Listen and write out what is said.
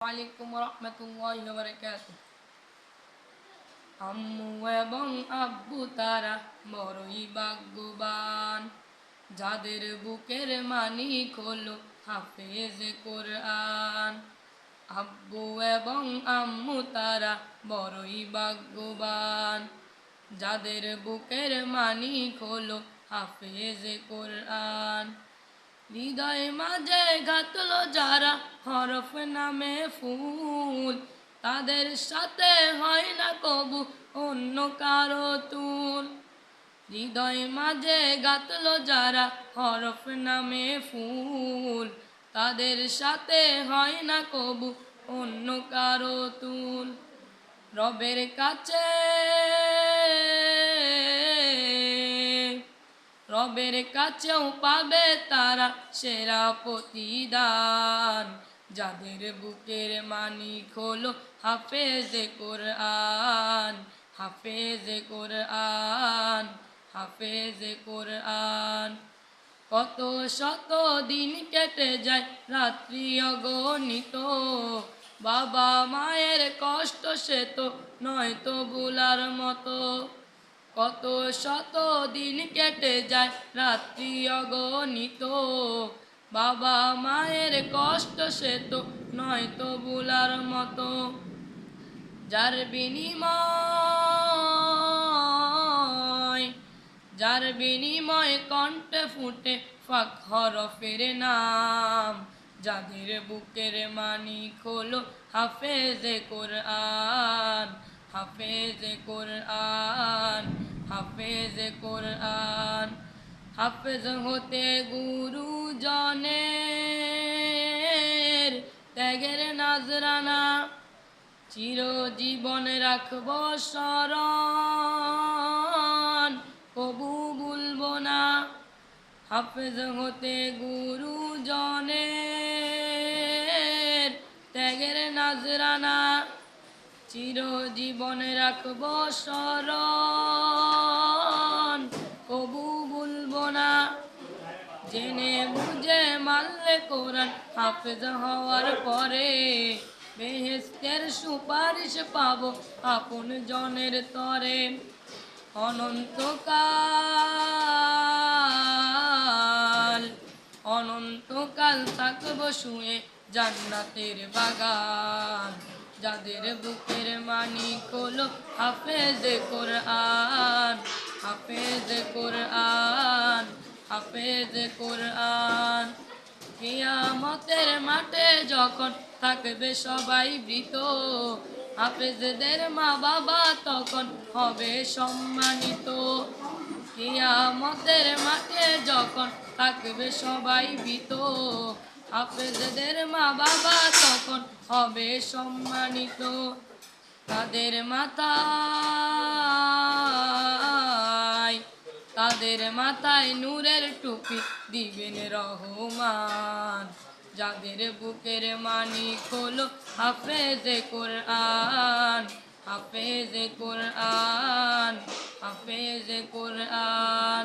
আলাইকুম রহমতুল্লাহি ওয়া বারাকাতুহু। আম্মু এবং আব্বু তারা বড়ই ভাগ্যবান, যাদের বুকের মানিক হলো হাফেজে কোরআন। আব্বু এবং আম্মু তারা বড়ই ভাগ্যবান, যাদের বুকের মানিক হলো হাফেজে কোরআন। হৃদয় মাঝে গাঁথলো যারা হরফ নামে ফুল, তাদের সাথে হয় না কবু অন্য কারো তুল। হৃদয় মাঝে গাঁথলো যারা হরফ নামে ফুল, তাদের সাথে হয় না কবু অন্য কারো তুল। রবের কাছে রবের কাছেও পাবে তারা সেরা প্রতিদান, যাদের বুকের মানিক হলো হাফেজে কোরআন, হাফেজে কোরআন, হাফেজে কোরআন। কত শত দিন কেটে যায় রাত্রি অগণিত, বাবা মায়ের কষ্ট সে তো নয় তো ভুলার মতো। কত শত দিন কেটে যায় রাত্রি অগণিত, বাবা মায়ের কষ্ট সে তো নয় তো ভুলার মতো। যার বিনিময় কণ্ঠে ফুটে ফাক হরফের নাম, যাদের বুকের মানিক হলো হাফেজে কোরআন, হাফেজে কোরআন, হাফেজে কোরআন। হাফেজ হতে গুরুজনের ত্যাগের নাজরানা, চিরজীবন রাখব স্মরণ, কবু ভুলবো না। হাফেজ হতে গুরুজনের ত্যাগের নাজরানা, চিরজীবন রাখব স্মরণ, কবু ভুলবো না। জেনে বুঝে মানলে কোরআন হাফেজ হওয়ার পরে, বেহেশতের সুপারিশ পাবো আপন জনের তরে। অনন্তকাল থাকবো শুয়ে জান্নাতের বাগান, যাদের বুকের মানিক হলো হাফেজে কোরআন, হাফেজে কোরআন, হাফেজে কোরআন। কিয়ামতের মাঠে যখন থাকবে সবাই মৃত, হাফেজদের মা বাবা তখন হবে সম্মানিত। কিয়ামতের মাঠে যখন থাকবে সবাই মৃত, হাফেজদের মা বাবা তখন হবে সম্মানিত। তাদের মাথায় নূরের টুপি দিবেন রহমান, যাদের বুকের মানিক হলো হাফেজে কোরআন, হাফেজে কোরআন, হাফেজে কোরআন।